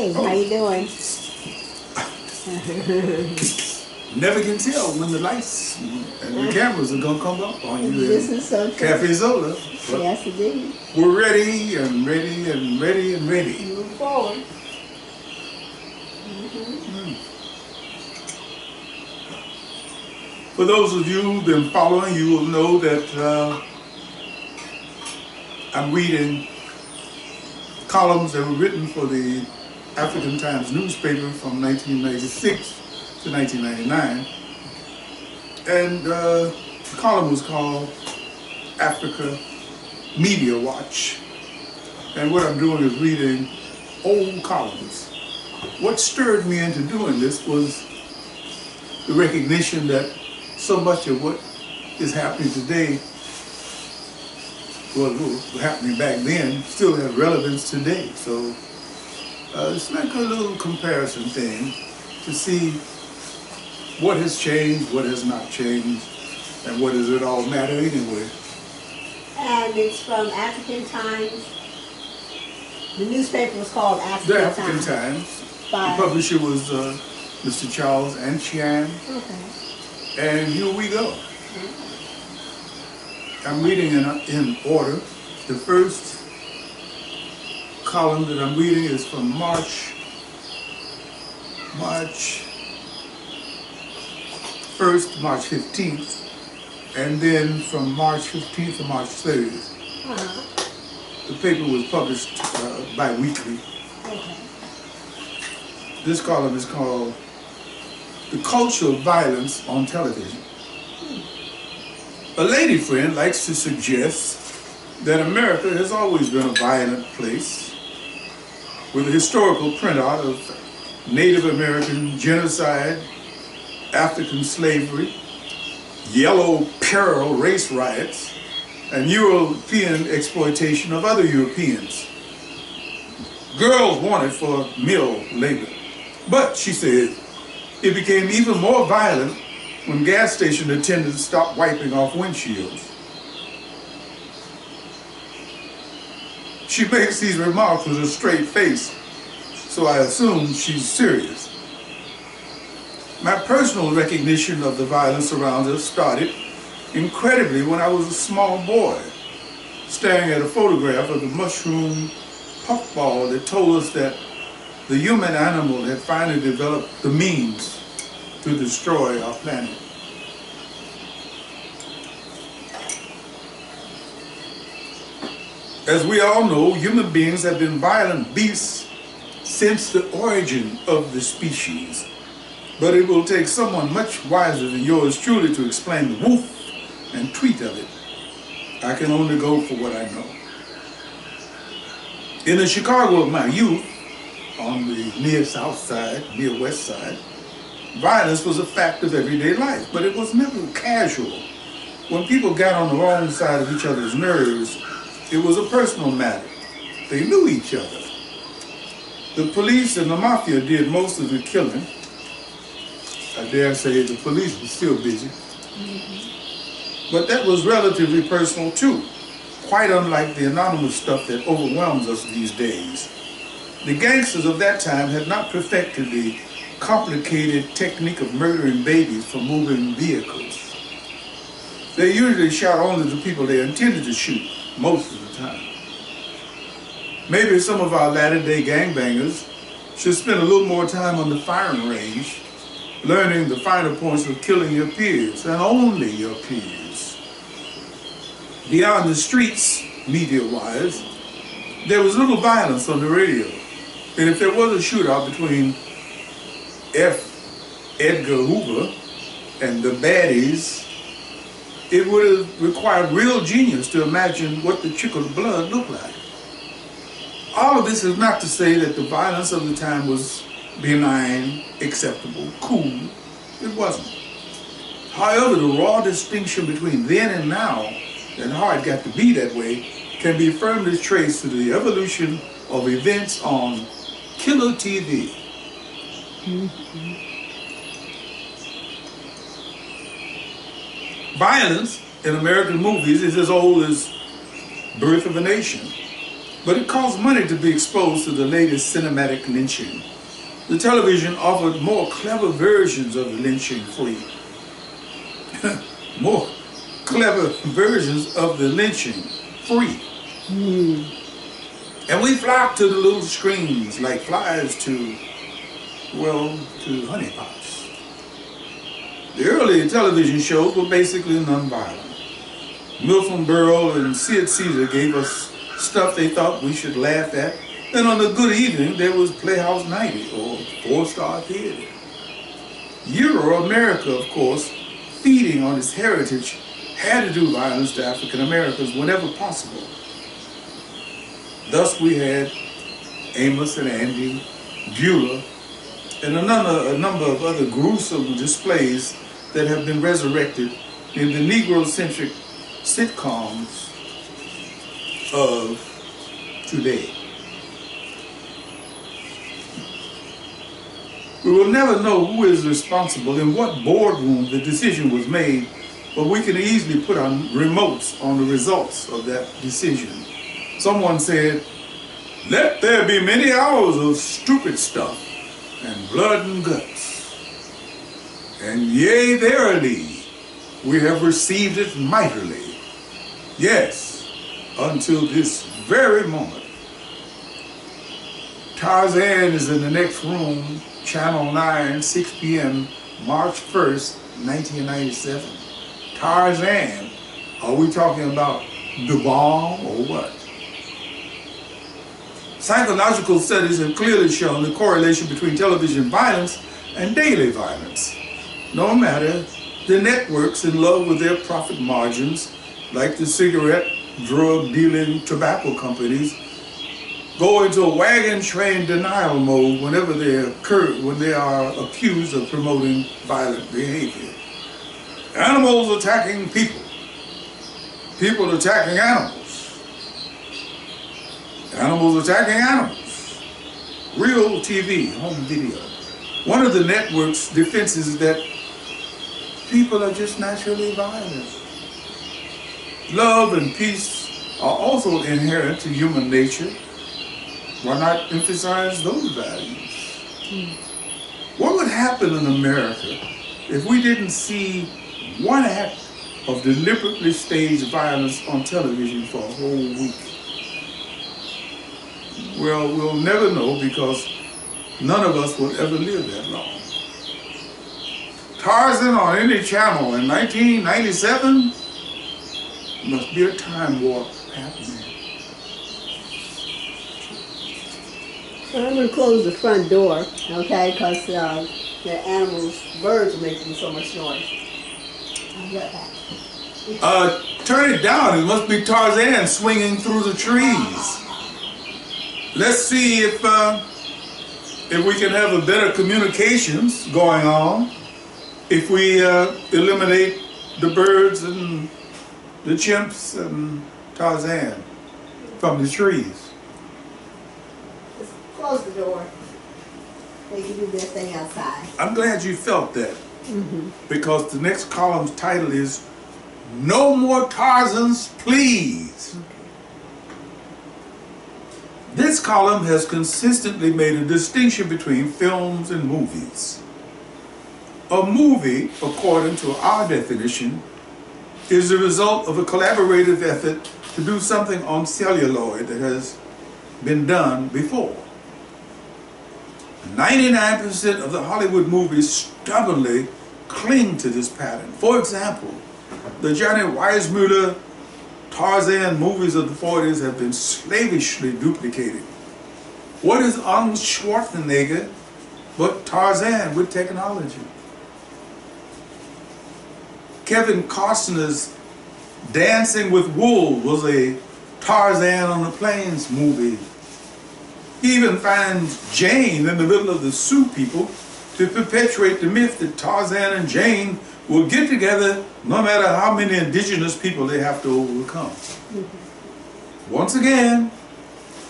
Hey, how you doing? Never can tell when the lights and the cameras are gonna come up on you. This is so true. Cafe Zola. Yes, indeed. We're ready and ready and ready and ready. Move forward. For those of you who've been following, you will know that I'm reading columns that were written for the African Times newspaper from 1996 to 1999. And the column was called Africa Media Watch. And what I'm doing is reading old columns. What stirred me into doing this was the recognition that so much of what is happening today, well, what was happening back then, still has relevance today. So it's like a little comparison thing to see what has changed, what has not changed, and what does it all matter anyway. And it's from African Times. The newspaper was called African Times. The African Times. The publisher was Mr. Charles Anyiam. Okay. And here we go. I'm reading in order. The first column that I'm reading is from March 1st, March 15th, and then from March 15th to March 30th. The paper was published bi-weekly. Okay. This column is called The Culture of Violence on Television. A lady friend likes to suggest that America has always been a violent place, with a historical printout of Native American genocide, African slavery, yellow peril race riots, and European exploitation of other Europeans. Girls wanted for mill labor. But, she said, it became even more violent when gas station attendants stopped wiping off windshields. She makes these remarks with a straight face, so I assume she's serious. My personal recognition of the violence around us started incredibly when I was a small boy, staring at a photograph of the mushroom puffball that told us that the human animal had finally developed the means to destroy our planet. As we all know, human beings have been violent beasts since the origin of the species. But it will take someone much wiser than yours truly to explain the woof and tweet of it. I can only go for what I know. In the Chicago of my youth, on the near south side, near west side, violence was a fact of everyday life, but it was never casual. When people got on the wrong side of each other's nerves, it was a personal matter. They knew each other. The police and the mafia did most of the killing. I dare say the police were still busy. But that was relatively personal too, quite unlike the anonymous stuff that overwhelms us these days. The gangsters of that time had not perfected the complicated technique of murdering babies from moving vehicles. They usually shot only the people they intended to shoot, most of the time. Maybe some of our latter-day gangbangers should spend a little more time on the firing range, learning the finer points of killing your peers, and only your peers. Beyond the streets, media-wise, there was little violence on the radio. And if there was a shootout between F. Edgar Hoover and the baddies, it would have required real genius to imagine what the trickle of blood looked like. All of this is not to say that the violence of the time was benign, acceptable, cool. It wasn't. However, the raw distinction between then and now, and how it got to be that way, can be firmly traced to the evolution of events on killer TV. Violence in American movies is as old as Birth of a Nation. but it cost money to be exposed to the latest cinematic lynching. The television offered more clever versions of the lynching free. More clever versions of the lynching free. And we flocked to the little screens like flies to honeypots. The early television shows were basically nonviolent. Milton Berle and Sid Caesar gave us stuff they thought we should laugh at. Then on a good evening, there was Playhouse 90 or 4-Star Theater. Euro America, of course, feeding on its heritage, had to do violence to African Americans whenever possible. Thus we had Amos and Andy, Beulah, and a number of other gruesome displays that have been resurrected in the Negro-centric sitcoms of today. We will never know who is responsible, in what boardroom the decision was made, but we can easily put our remotes on the results of that decision. Someone said, "Let there be many hours of stupid stuff and blood and guts. And yea, verily, we have received it mightily. Yes, until this very moment." Tarzan is in the next room, Channel 9, 6 p.m., March 1st, 1997. Tarzan, are we talking about the bomb or what? Psychological studies have clearly shown the correlation between television violence and daily violence. No matter the networks in love with their profit margins, like the cigarette, drug dealing tobacco companies, go into a wagon train denial mode whenever when they are accused of promoting violent behavior. Animals attacking people. People attacking animals. Animals attacking animals. Real TV, home video. One of the network's defenses is that people are just naturally violent. Love and peace are also inherent to human nature. Why not emphasize those values? What would happen in America if we didn't see one act of deliberately staged violence on television for a whole week? Well, we'll never know, because none of us will ever live that long. Tarzan on any channel in 1997 must be a time warp happening. So I'm going to close the front door, okay, because the animals, birds are making so much noise. I'll get that. Turn it down. It must be Tarzan swinging through the trees. Let's see if we can have a better communications going on if we eliminate the birds and the chimps and Tarzan from the trees. Just close the door. They can do their thing outside. I'm glad you felt that, because the next column's title is No More Tarzans Please. This column has consistently made a distinction between films and movies. A movie, according to our definition, is the result of a collaborative effort to do something on celluloid that has been done before. 99% of the Hollywood movies stubbornly cling to this pattern. For example, the Johnny Weissmuller Tarzan movies of the 40s have been slavishly duplicated. What is Arnold Schwarzenegger but Tarzan with technology? Kevin Costner's Dancing with Wolves was a Tarzan on the Plains movie. He even finds Jane in the middle of the Sioux people to perpetuate the myth that Tarzan and Jane will get together no matter how many indigenous people they have to overcome. Once again,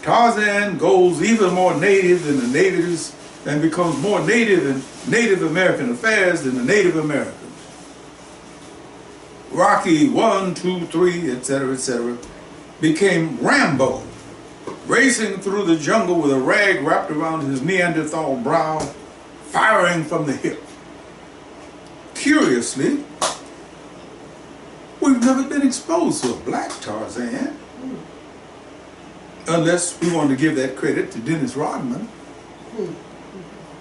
Tarzan goes even more native than the natives and becomes more native in Native American affairs than the Native Americans. Rocky 1, 2, 3, etc., became Rambo racing through the jungle with a rag wrapped around his Neanderthal brow, firing from the hip. Curiously, we've never been exposed to a black Tarzan, unless we want to give that credit to Dennis Rodman.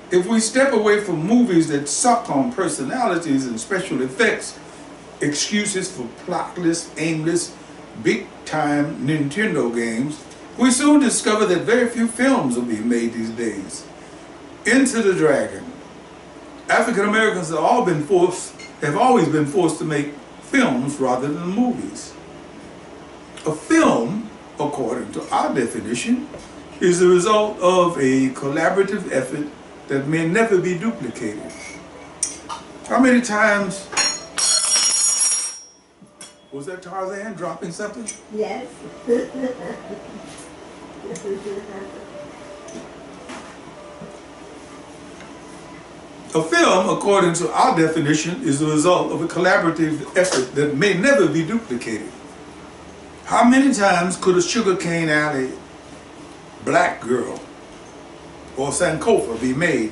If we step away from movies that suck on personalities and special effects, excuses for plotless, aimless, big-time Nintendo games, we soon discover that very few films are being made these days. Enter the Dragon. African Americans have always been forced to make films rather than movies. A film, according to our definition, is the result of a collaborative effort that may never be duplicated. How many times was that Tarzan dropping something? Yes. A film, according to our definition, is the result of a collaborative effort that may never be duplicated. How many times could a Sugarcane Alley Black Girl or Sankofa be made?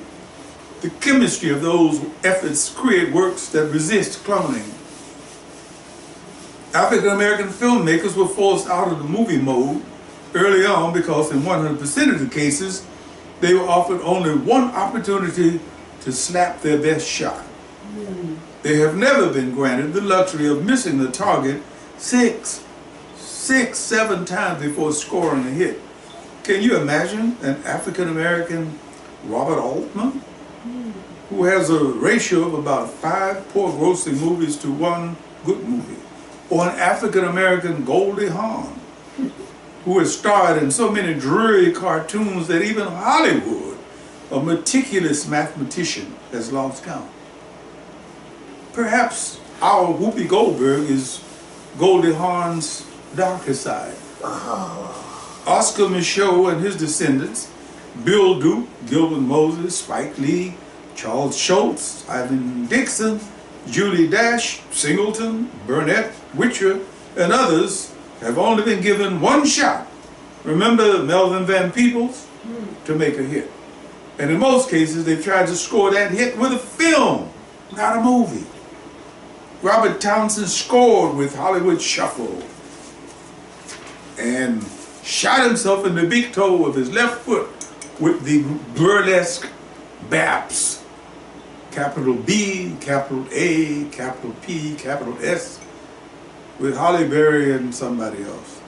The chemistry of those efforts create works that resist cloning. African American filmmakers were forced out of the movie mode early on because in 100% of the cases, they were offered only one opportunity to slap their best shot. They have never been granted the luxury of missing the target six, seven times before scoring a hit. Can you imagine an African American Robert Altman, who has a ratio of about 5 poor grossing movies to 1 good movie? Or an African American Goldie Hawn, who has starred in so many dreary cartoons that even Hollywood, a meticulous mathematician, has lost count. Perhaps our Whoopi Goldberg is Goldie Hawn's darker side. Oscar Micheaux and his descendants, Bill Duke, Gilbert Moses, Spike Lee, Charles Schultz, Ivan Dixon, Julie Dash, Singleton, Burnett, Witcher, and others have only been given one shot. Remember Melvin Van Peebles? To make a hit. And in most cases, they've tried to score that hit with a film, not a movie. Robert Townsend scored with Hollywood Shuffle and shot himself in the big toe of his left foot with the burlesque BAPS. Capital B, capital A, capital P, capital S, with Halle Berry and somebody else.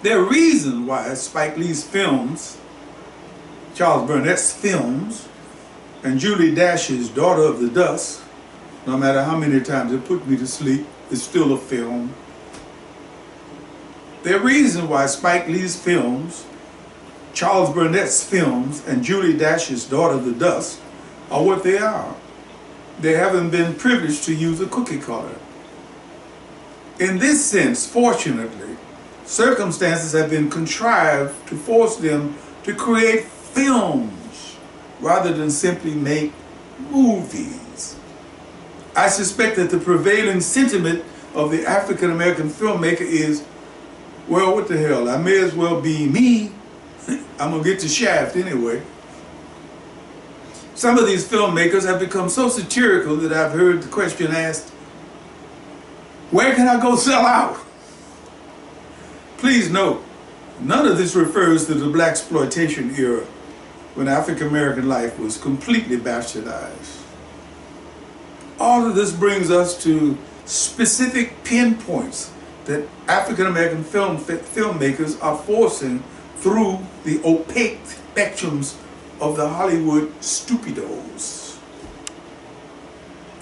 There are reasons why Spike Lee's films, Charles Burnett's films, and Julie Dash's Daughter of the Dust, no matter how many times it put me to sleep, is still a film. There are reasons why Spike Lee's films, Charles Burnett's films, and Julie Dash's Daughter of the Dust are what they are. They haven't been privileged to use a cookie cutter. In this sense, fortunately, circumstances have been contrived to force them to create films rather than simply make movies. I suspect that the prevailing sentiment of the African American filmmaker is, well, what the hell, I may as well be me. I'm gonna get the shaft anyway. Some of these filmmakers have become so satirical that I've heard the question asked, where can I go sell out? Please note, none of this refers to the blaxploitation era when African American life was completely bastardized. All of this brings us to specific pinpoints that African American filmmakers are forcing through the opaque spectrums of the Hollywood stupidos.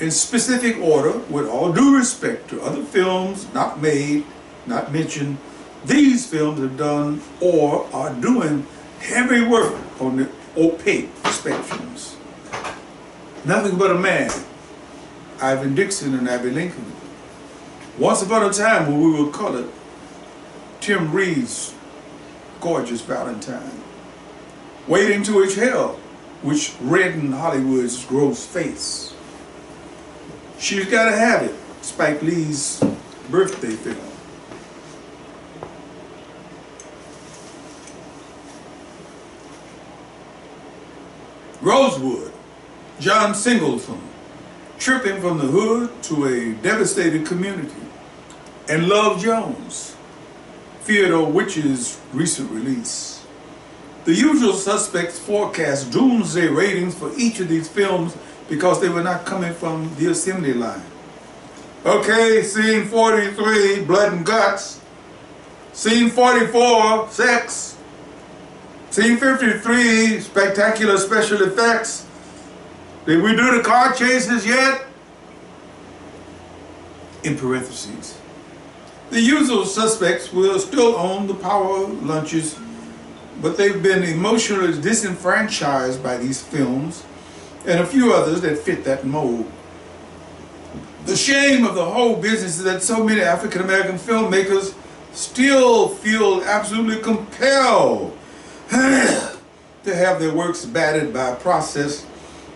In specific order, with all due respect to other films not made, not mentioned, these films have done or are doing heavy work on the opaque spectrums. Nothing But a Man, Ivan Dixon and Abby Lincoln. Once Upon a Time When We Were Colored, Tim Reed's Gorgeous Valentine. Waiting to Exhale, which reddened Hollywood's gross face. She's Gotta Have It, Spike Lee's birthday film. Rosewood, John Singleton, tripping from the hood to a devastated community. And Love Jones, Theodore Witch's recent release. The Usual Suspects forecast doomsday ratings for each of these films because they were not coming from the assembly line. Okay, scene 43, blood and guts. Scene 44, sex. Scene 53, spectacular special effects. Did we do the car chases yet? In parentheses. The Usual Suspects will still own the power lunches, but they've been emotionally disenfranchised by these films and a few others that fit that mold. The shame of the whole business is that so many African American filmmakers still feel absolutely compelled to have their works battered by a process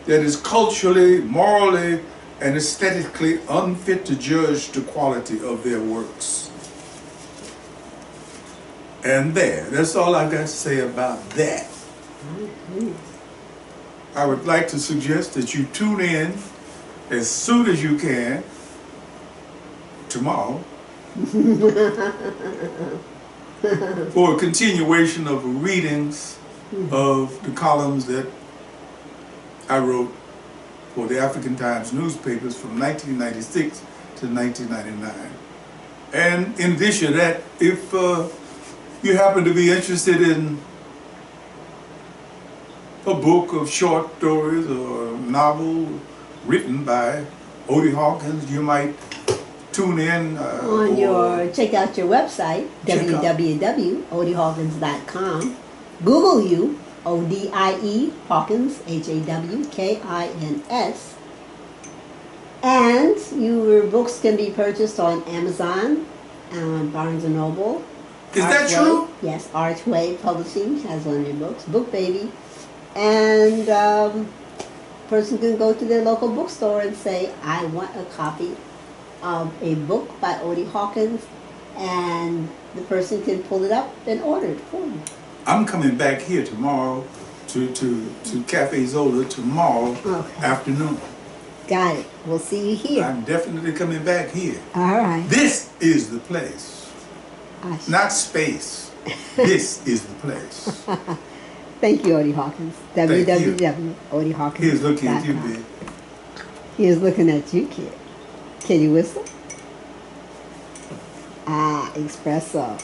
that is culturally, morally, and aesthetically unfit to judge the quality of their works. And that's all I've got to say about that. I would like to suggest that you tune in as soon as you can tomorrow for a continuation of readings of the columns that I wrote for the African Times newspapers from 1996 to 1999. And in addition to that, if you happen to be interested in a book of short stories or a novel written by Odie Hawkins, you might tune in. Check out your website, www.odiehawkins.com. Google you, O-D-I-E Hawkins, H-A-W-K-I-N-S. And your books can be purchased on Amazon, Barnes & Noble. Is that true? Yes, Archway Publishing has one of your books, Book Baby. And person can go to their local bookstore and say, I want a copy of a book by Odie Hawkins, and the person can pull it up and order it for you. I'm coming back here tomorrow to Cafe Zola tomorrow afternoon. Got it. We'll see you here. I'm definitely coming back here. All right. This is the place. Not space. This is the place. Thank you, Odie Hawkins. www.odiehawkins.com. Here's looking at you, babe. Here's looking at you, kid. Can you whistle? Espresso.